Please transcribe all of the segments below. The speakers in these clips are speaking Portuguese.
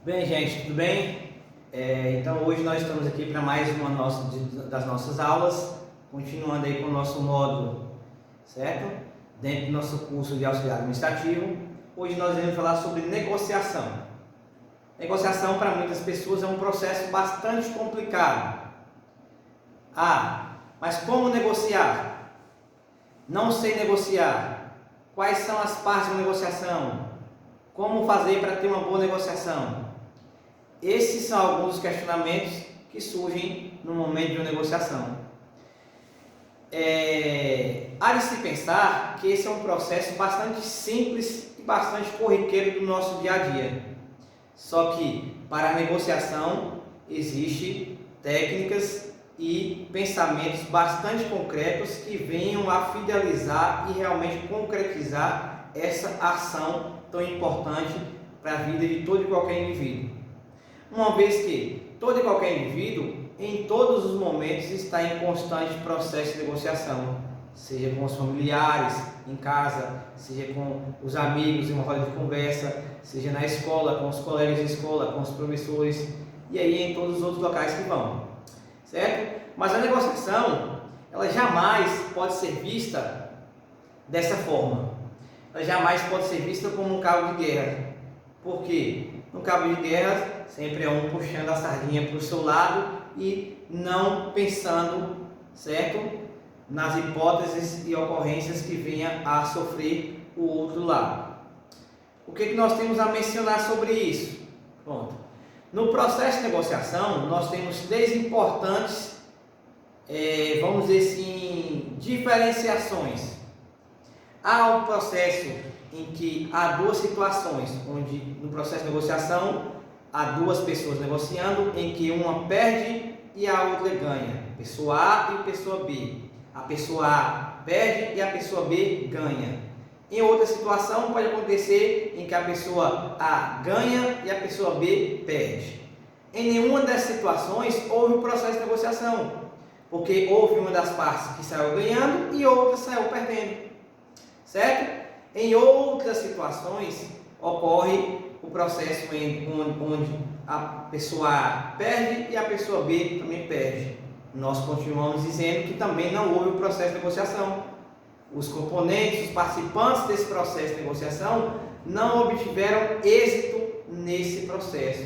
Bem, gente, tudo bem? Então hoje nós estamos aqui para mais uma das nossas aulas, continuando aí com o nosso módulo, certo? Dentro do nosso curso de auxiliar administrativo. Hoje nós iremos falar sobre negociação. Negociação para muitas pessoas é um processo bastante complicado. Mas como negociar? Não sei negociar. Quais são as partes de uma negociação? Como fazer para ter uma boa negociação? Esses são alguns dos questionamentos que surgem no momento de uma negociação. Há de se pensar que esse é um processo bastante simples e bastante corriqueiro do nosso dia a dia. Só que para a negociação existem técnicas e pensamentos bastante concretos que venham a fidelizar e realmente concretizar essa ação tão importante para a vida de todo e qualquer indivíduo. Uma vez que todo e qualquer indivíduo, em todos os momentos, está em constante processo de negociação, seja com os familiares, em casa, seja com os amigos, em uma roda de conversa, seja na escola, com os colegas de escola, com os professores, e aí em todos os outros locais que vão, certo? Mas a negociação, ela jamais pode ser vista dessa forma. Ela jamais pode ser vista como um cabo de guerra. Por quê? No cabo de guerra, sempre é um puxando a sardinha para o seu lado e não pensando, certo? Nas hipóteses e ocorrências que venha a sofrer o outro lado. O que nós temos a mencionar sobre isso? Pronto. No processo de negociação, nós temos três importantes, vamos dizer assim, diferenciações. Há um processo em que há duas situações, onde no processo de negociação há duas pessoas negociando, em que uma perde e a outra ganha. Pessoa A e pessoa B. A pessoa A perde e a pessoa B ganha. Em outra situação pode acontecer em que a pessoa A ganha e a pessoa B perde. Em nenhuma dessas situações houve um processo de negociação, porque houve uma das partes que saiu ganhando e outra saiu perdendo, certo? Em outras situações ocorre o processo onde a pessoa A perde e a pessoa B também perde. Nós continuamos dizendo que também não houve o processo de negociação. Os componentes, os participantes desse processo de negociação não obtiveram êxito nesse processo.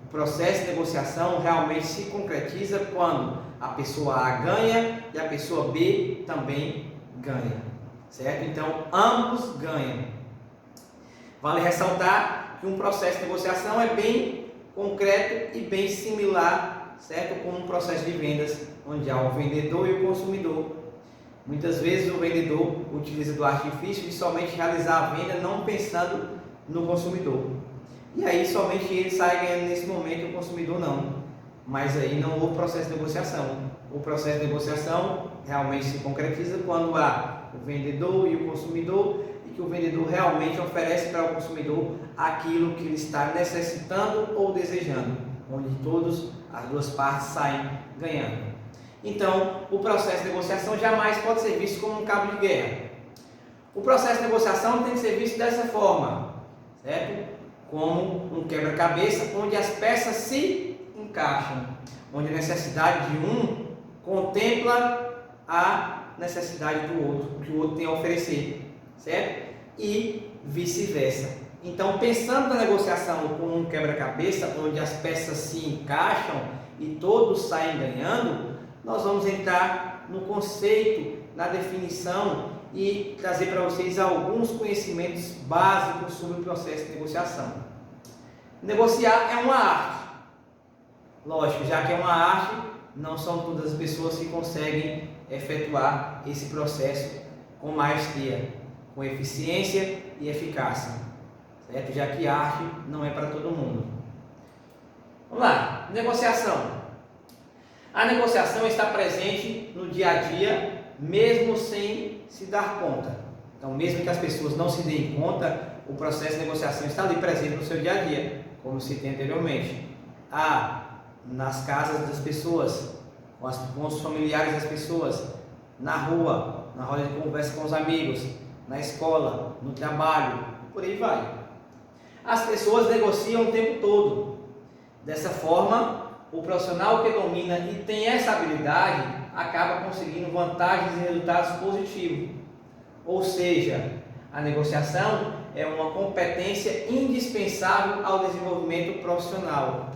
O processo de negociação realmente se concretiza quando a pessoa A ganha e a pessoa B também ganha, certo? Então, ambos ganham. Vale ressaltar que um processo de negociação é bem concreto e bem similar, certo? Com um processo de vendas, onde há o vendedor e o consumidor. Muitas vezes o vendedor utiliza do artifício de somente realizar a venda, não pensando no consumidor. E aí somente ele sai ganhando nesse momento e o consumidor não. Mas aí não houve processo de negociação. O processo de negociação realmente se concretiza quando há o vendedor e o consumidor, e que o vendedor realmente oferece para o consumidor aquilo que ele está necessitando ou desejando, onde as duas partes saem ganhando. Então, o processo de negociação jamais pode ser visto como um cabo de guerra. O processo de negociação tem que ser visto dessa forma, certo? Como um quebra-cabeça, onde as peças se encaixam, onde a necessidade de um contempla a necessidade do outro, o que o outro tem a oferecer, certo? E vice-versa. Então, pensando na negociação como um quebra-cabeça, onde as peças se encaixam e todos saem ganhando, nós vamos entrar no conceito, na definição e trazer para vocês alguns conhecimentos básicos sobre o processo de negociação. Negociar é uma arte. Lógico, já que é uma arte, não são todas as pessoas que conseguem efetuar esse processo com maestria, com eficiência e eficácia, certo? Já que a arte não é para todo mundo. Vamos lá, negociação. A negociação está presente no dia a dia, mesmo sem se dar conta. Então, mesmo que as pessoas não se deem conta, o processo de negociação está ali presente no seu dia a dia, como citei anteriormente. Nas casas das pessoas, com os familiares das pessoas, na rua, na roda de conversa com os amigos, na escola, no trabalho, por aí vai. as pessoas negociam o tempo todo. Dessa forma, o profissional que domina e tem essa habilidade acaba conseguindo vantagens e resultados positivos. Ou seja, a negociação é uma competência indispensável ao desenvolvimento profissional,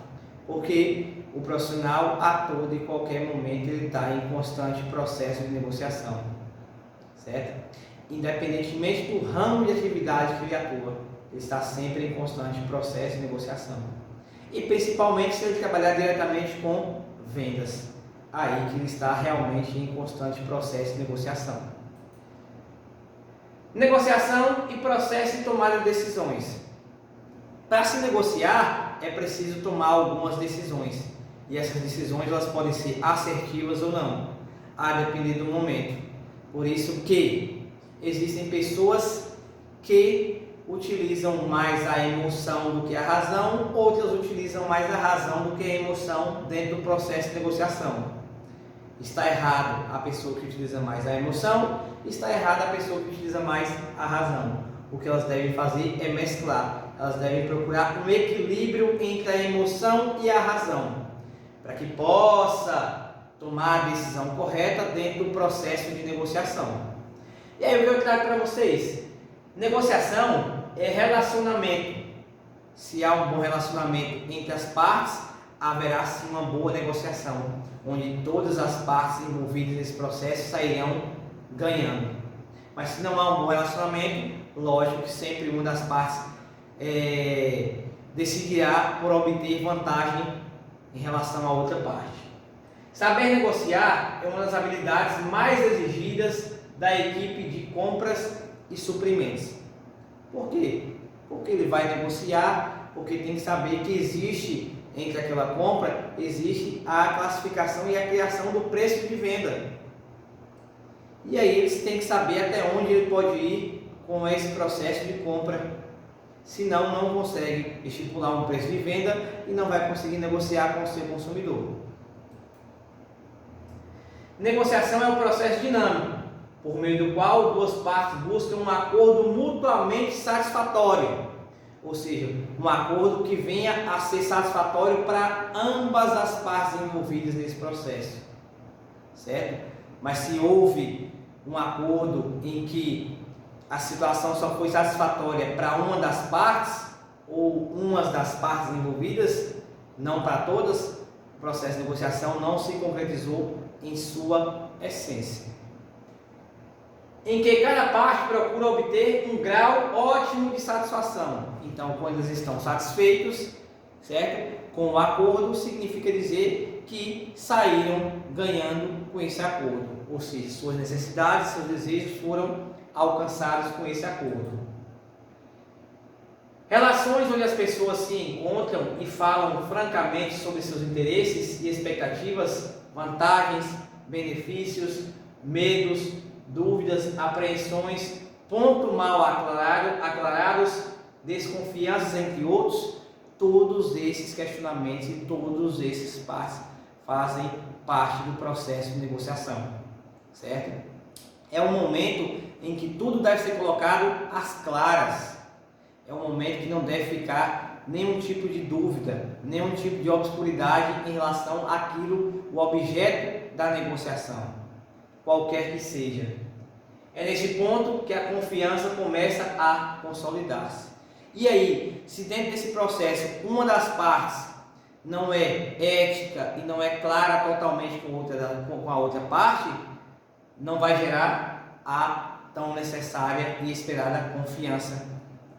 porque o profissional a todo e qualquer momento ele está em constante processo de negociação, certo? Independentemente do ramo de atividade que ele atua, ele está sempre em constante processo de negociação. E principalmente se ele trabalhar diretamente com vendas, aí que ele está realmente em constante processo de negociação. Negociação e processo de tomada de decisões. Para se negociar, é preciso tomar algumas decisões. E essas decisões elas podem ser assertivas ou não, a depender do momento. Por isso que existem pessoas que utilizam mais a emoção do que a razão, outras utilizam mais a razão do que a emoção dentro do processo de negociação. Está errado a pessoa que utiliza mais a emoção, está errada a pessoa que utiliza mais a razão. O que elas devem fazer é mesclar, elas devem procurar um equilíbrio entre a emoção e a razão, para que possa tomar a decisão correta dentro do processo de negociação. E aí o que eu trago para vocês? Negociação é relacionamento. Se há um bom relacionamento entre as partes, haverá sim uma boa negociação, onde todas as partes envolvidas nesse processo sairão ganhando. Mas se não há um bom relacionamento, lógico que sempre uma das partes decidirá por obter vantagem em relação à outra parte. Saber negociar é uma das habilidades mais exigidas da equipe de compras e suprimentos. Por quê? Porque ele vai negociar, porque tem que saber que existe entre aquela compra, existe a classificação e a criação do preço de venda. E aí eles têm que saber até onde ele pode ir com esse processo de compra, senão não consegue estipular um preço de venda e não vai conseguir negociar com o seu consumidor. Negociação é um processo dinâmico, por meio do qual duas partes buscam um acordo mutuamente satisfatório, ou seja, um acordo que venha a ser satisfatório para ambas as partes envolvidas nesse processo, certo? Mas se houve um acordo em que a situação só foi satisfatória para uma das partes ou umas das partes envolvidas, não para todas, o processo de negociação não se concretizou em sua essência. Em que cada parte procura obter um grau ótimo de satisfação. Então, quando eles estão satisfeitos, certo? Com o acordo, significa dizer que saíram ganhando com esse acordo. Ou seja, suas necessidades, seus desejos foram alcançados com esse acordo. Relações onde as pessoas se encontram e falam francamente sobre seus interesses e expectativas, vantagens, benefícios, medos, dúvidas, apreensões, ponto mal aclarados, desconfianças, entre outros. Todos esses questionamentos e todos esses passos fazem parte do processo de negociação, certo? É um momento em que tudo deve ser colocado às claras. É um momento que não deve ficar nenhum tipo de dúvida, nenhum tipo de obscuridade em relação àquilo, o objeto da negociação, qualquer que seja. É nesse ponto que a confiança começa a consolidar-se. E aí, se dentro desse processo uma das partes não é ética e não é clara totalmente com a outra parte, não vai gerar a tão necessária e esperada confiança.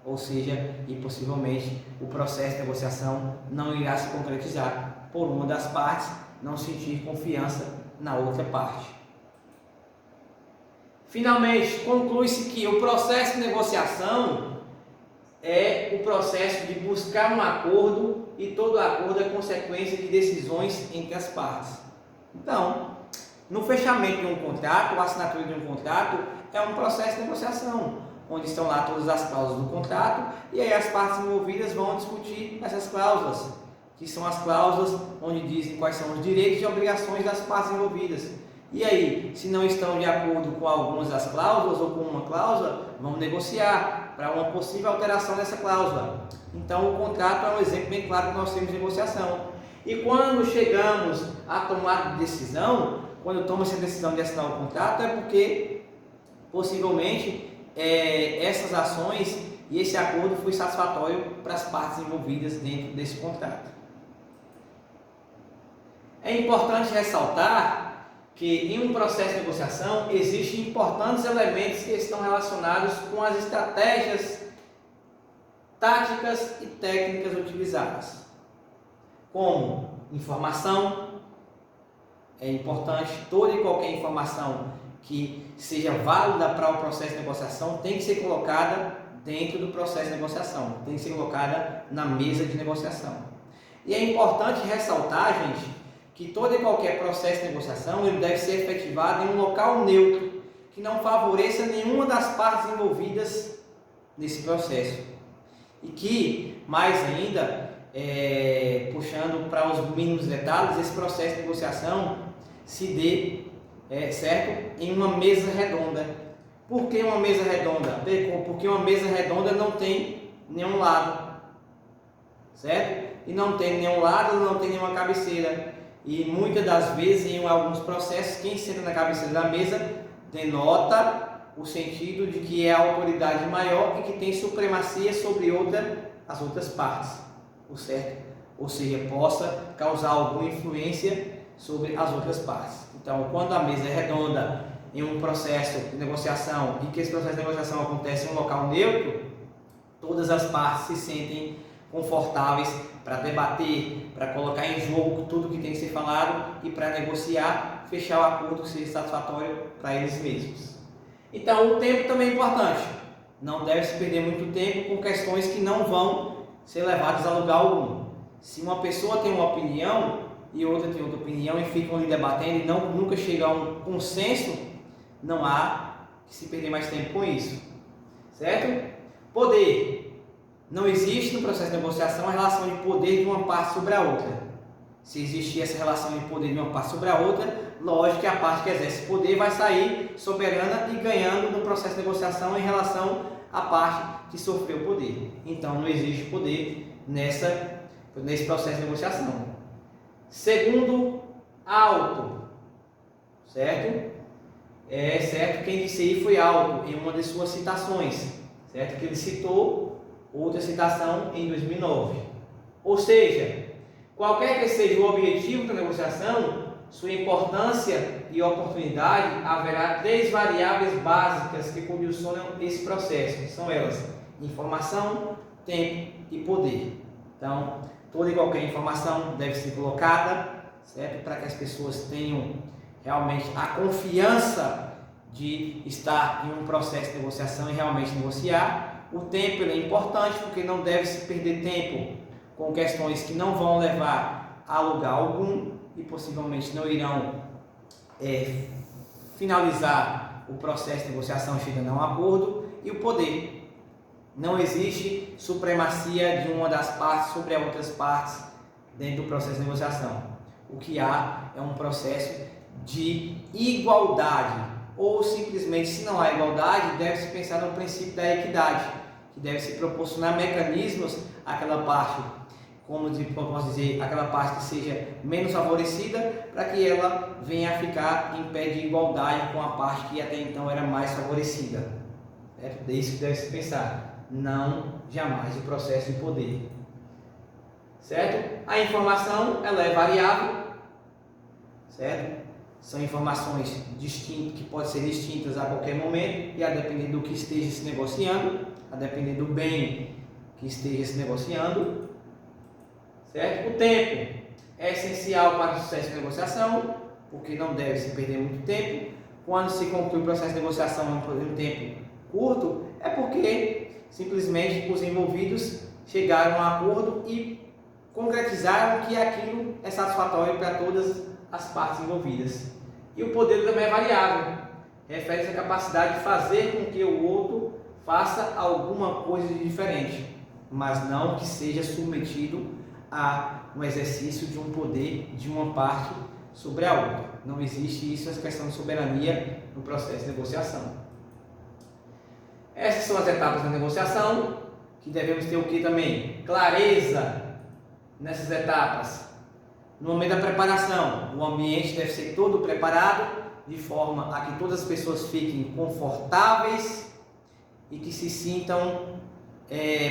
Ou seja, e possivelmente o processo de negociação não irá se concretizar por uma das partes não sentir confiança na outra parte. Finalmente, conclui-se que o processo de negociação é o processo de buscar um acordo e todo acordo é consequência de decisões entre as partes. Então, no fechamento de um contrato, a assinatura de um contrato é um processo de negociação, onde estão lá todas as cláusulas do contrato e aí as partes envolvidas vão discutir essas cláusulas, que são as cláusulas onde dizem quais são os direitos e obrigações das partes envolvidas. E aí, se não estão de acordo com algumas das cláusulas ou com uma cláusula, vamos negociar. para uma possível alteração dessa cláusula. Então, o contrato é um exemplo bem claro que nós temos de negociação. E quando chegamos a tomar decisão, quando toma essa decisão de assinar o contrato, é porque possivelmente essas ações e esse acordo foi satisfatório para as partes envolvidas dentro desse contrato. É importante ressaltar que em um processo de negociação existem importantes elementos que estão relacionados com as estratégias, táticas e técnicas utilizadas, como informação. É importante toda e qualquer informação que seja válida para o processo de negociação tem que ser colocada dentro do processo de negociação, tem que ser colocada na mesa de negociação. E é importante ressaltar, gente, que todo e qualquer processo de negociação ele deve ser efetivado em um local neutro, que não favoreça nenhuma das partes envolvidas nesse processo. E que, mais ainda, puxando para os mínimos detalhes, esse processo de negociação se dê, certo? Em uma mesa redonda. Por que uma mesa redonda? Porque uma mesa redonda não tem nenhum lado, certo? E não tem nenhum lado, não tem nenhuma cabeceira. E muitas das vezes, em alguns processos, quem senta na cabeceira da mesa denota o sentido de que é a autoridade maior e que tem supremacia sobre as outras partes, certo? Ou seja, possa causar alguma influência sobre as outras partes. Então, quando a mesa é redonda em um processo de negociação e que esse processo de negociação acontece em um local neutro, todas as partes se sentem confortáveis para debater, para colocar em jogo tudo que tem que ser falado e para negociar, fechar o acordo que seja satisfatório para eles mesmos. Então, o tempo também é importante. Não deve se perder muito tempo com questões que não vão ser levadas a lugar algum. Se uma pessoa tem uma opinião e outra tem outra opinião e ficam ali debatendo e nunca chega a um consenso, não há que se perder mais tempo com isso. Certo? Poder. Não existe no processo de negociação a relação de poder de uma parte sobre a outra. Se existir essa relação de poder de uma parte sobre a outra, lógico que a parte que exerce poder vai sair soberana e ganhando no processo de negociação em relação à parte que sofreu poder. Então não existe poder nesse processo de negociação. Segundo, alto, certo? Certo, quem disse aí foi Alto em uma de suas citações, certo? Que ele citou outra citação em 2009. Ou seja, qualquer que seja o objetivo da negociação, sua importância e oportunidade, haverá 3 variáveis básicas que condicionam esse processo. São elas: informação, tempo e poder. Então, toda e qualquer informação deve ser colocada, certo? Para que as pessoas tenham realmente a confiança de estar em um processo de negociação e realmente negociar. O tempo é importante porque não deve se perder tempo com questões que não vão levar a lugar algum e possivelmente não irão finalizar o processo de negociação chegando a um acordo. E o poder. Não existe supremacia de uma das partes sobre as outras partes dentro do processo de negociação. O que há é um processo de igualdade. Ou simplesmente, se não há igualdade, deve-se pensar no princípio da equidade, que deve-se proporcionar mecanismos àquela parte, como posso dizer, aquela parte que seja menos favorecida, para que ela venha a ficar em pé de igualdade com a parte que até então era mais favorecida. É isso que deve-se pensar, não jamais o processo de poder. Certo? A informação, ela é variável, certo? São informações distintas, que podem ser distintas a qualquer momento e a depender do que esteja se negociando, a depender do bem que esteja se negociando, certo? O tempo é essencial para o sucesso de negociação, porque não deve se perder muito tempo. Quando se conclui o processo de negociação em um tempo curto, é porque simplesmente os envolvidos chegaram a um acordo e concretizaram que aquilo é satisfatório para todas as partes envolvidas. E o poder também é variável, refere-se à capacidade de fazer com que o outro faça alguma coisa de diferente, mas não que seja submetido a um exercício de um poder de uma parte sobre a outra. Não existe isso, essa questão de soberania no processo de negociação. Essas são as etapas da negociação, que devemos ter o que também? Clareza nessas etapas. No momento da preparação, o ambiente deve ser todo preparado de forma a que todas as pessoas fiquem confortáveis e que se sintam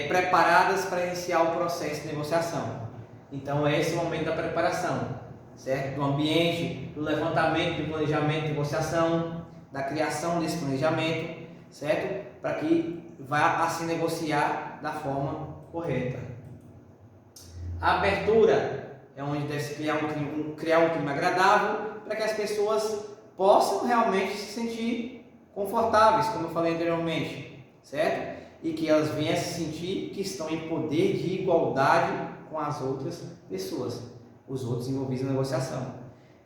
preparadas para iniciar o processo de negociação. Então, esse é o momento da preparação, certo? Do ambiente, do levantamento do planejamento de negociação, da criação desse planejamento, certo? Para que vá a se negociar da forma correta. A abertura é onde deve se criar um clima agradável para que as pessoas possam realmente se sentir confortáveis, como eu falei anteriormente, certo? E que elas venham a se sentir que estão em poder de igualdade com as outras pessoas, os outros envolvidos na negociação.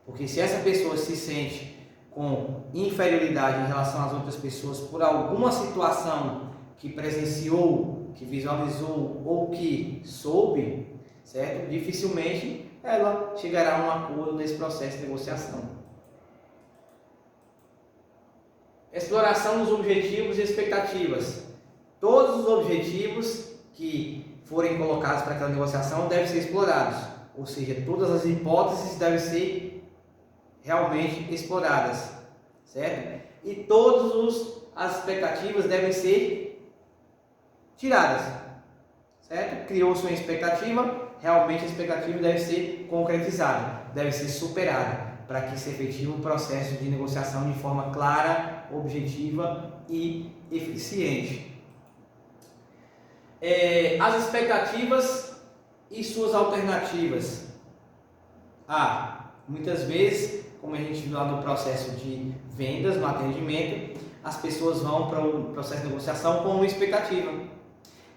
Porque se essa pessoa se sente com inferioridade em relação às outras pessoas por alguma situação que presenciou, que visualizou ou que soube, certo? Dificilmente ela chegará a um acordo nesse processo de negociação. Exploração dos objetivos e expectativas. Todos os objetivos que forem colocados para aquela negociação devem ser explorados, ou seja, todas as hipóteses devem ser realmente exploradas, certo? E todas as expectativas devem ser tiradas, certo? Criou-se uma expectativa, realmente a expectativa deve ser concretizada, deve ser superada, para que se efetive o processo de negociação de forma clara, objetiva e eficiente. As expectativas e suas alternativas. Muitas vezes, como a gente viu lá no processo de vendas, no atendimento, as pessoas vão para o processo de negociação com uma expectativa.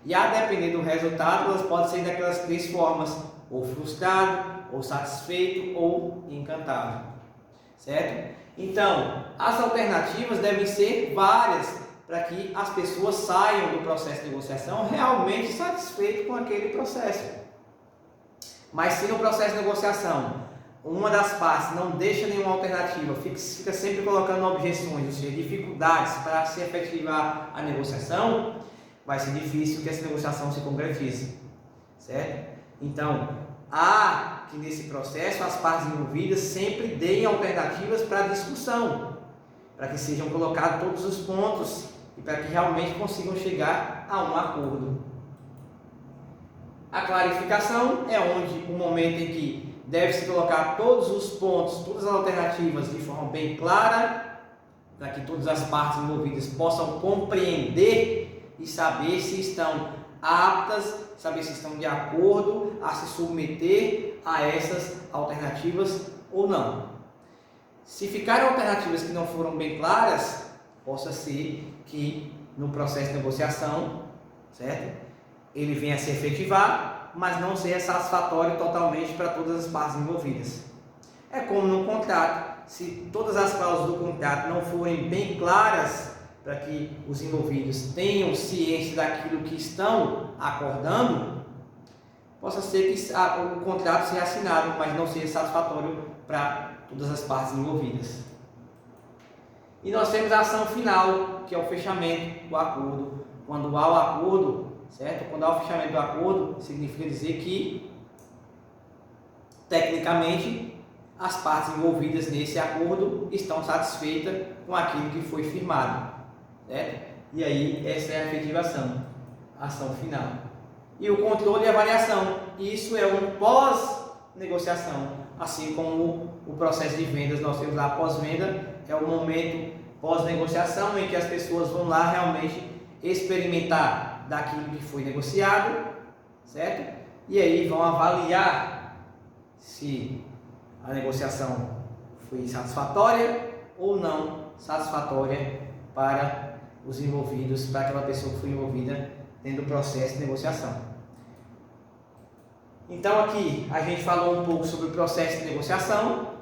E a depender do resultado, elas podem ser daquelas 3 formas: ou frustrado, ou satisfeito, ou encantado, certo? Então, as alternativas devem ser várias para que as pessoas saiam do processo de negociação realmente satisfeitas com aquele processo. Mas se no processo de negociação uma das partes não deixa nenhuma alternativa, fica sempre colocando objeções, ou seja, dificuldades para se efetivar a negociação, vai ser difícil que essa negociação se concretize, certo? Então, há que nesse processo as partes envolvidas sempre deem alternativas para a discussão, para que sejam colocados todos os pontos e para que realmente consigam chegar a um acordo. A clarificação é onde o momento em que deve-se colocar todos os pontos, todas as alternativas de forma bem clara, para que todas as partes envolvidas possam compreender e saber se estão aptas, saber se estão de acordo a se submeter a essas alternativas ou não. Se ficarem alternativas que não foram bem claras, possa ser que no processo de negociação, certo? Ele venha a se efetivar, mas não seja satisfatório totalmente para todas as partes envolvidas. É como no contrato: se todas as cláusulas do contrato não forem bem claras para que os envolvidos tenham ciência daquilo que estão acordando, possa ser que o contrato seja assinado, mas não seja satisfatório para todas as partes envolvidas. E nós temos a ação final, que é o fechamento do acordo. Quando há o acordo, certo? Quando há o fechamento do acordo, significa dizer que, tecnicamente, as partes envolvidas nesse acordo estão satisfeitas com aquilo que foi firmado, certo? E aí, essa é a efetivação, a ação final. E o controle e avaliação, isso é um pós-negociação, assim como o processo de vendas nós temos lá pós-venda, é o momento pós-negociação em que as pessoas vão lá realmente experimentar daquilo que foi negociado, certo? E aí vão avaliar se a negociação foi satisfatória ou não satisfatória para os envolvidos, para aquela pessoa que foi envolvida dentro do processo de negociação. Então aqui a gente falou um pouco sobre o processo de negociação,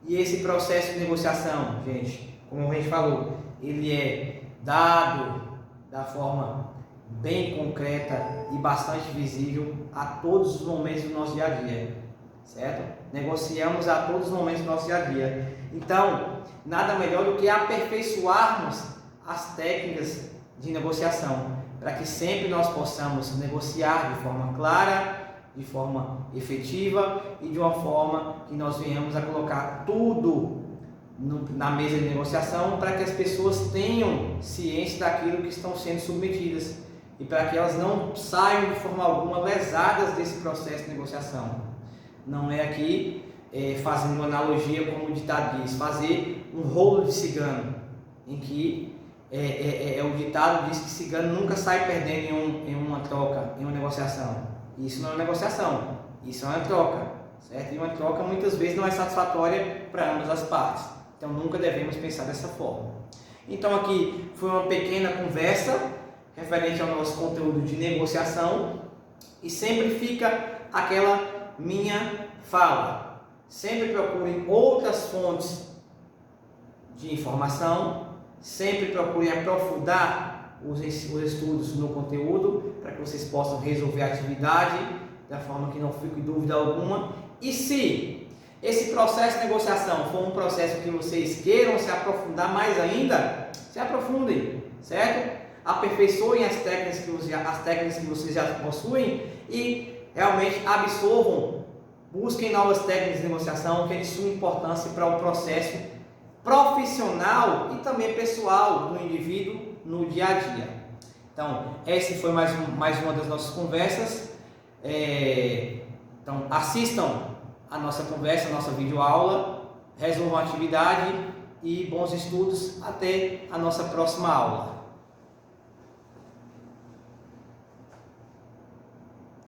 e esse processo de negociação, gente, como a gente falou, ele é dado da forma bem concreta e bastante visível a todos os momentos do nosso dia a dia, certo? Negociamos a todos os momentos do nosso dia a dia. Então, nada melhor do que aperfeiçoarmos as técnicas de negociação, para que sempre nós possamos negociar de forma clara, de forma efetiva e de uma forma que nós venhamos a colocar tudo na mesa de negociação para que as pessoas tenham ciência daquilo que estão sendo submetidas e para que elas não saiam de forma alguma lesadas desse processo de negociação. Não é aqui, fazendo uma analogia como o ditado diz, fazer um rolo de cigano, em que o ditado diz que cigano nunca sai perdendo em uma troca, em uma negociação. Isso não é uma negociação, isso é uma troca, certo? E uma troca muitas vezes não é satisfatória para ambas as partes. Então nunca devemos pensar dessa forma. Então aqui foi uma pequena conversa referente ao nosso conteúdo de negociação e sempre fica aquela minha fala. Sempre procurem outras fontes de informação, sempre procurem aprofundar os estudos no conteúdo para que vocês possam resolver a atividade da forma que não fique dúvida alguma. E se esse processo de negociação for um processo que vocês queiram se aprofundar mais ainda, se aprofundem, certo? Aperfeiçoem as técnicas que vocês já possuem e realmente absorvam, busquem novas técnicas de negociação que é de suma importância para o processo profissional e também pessoal do indivíduo no dia a dia. Então, essa foi mais uma das nossas conversas. Então, assistam a nossa conversa, a nossa videoaula, resolvam a atividade e bons estudos. Até a nossa próxima aula.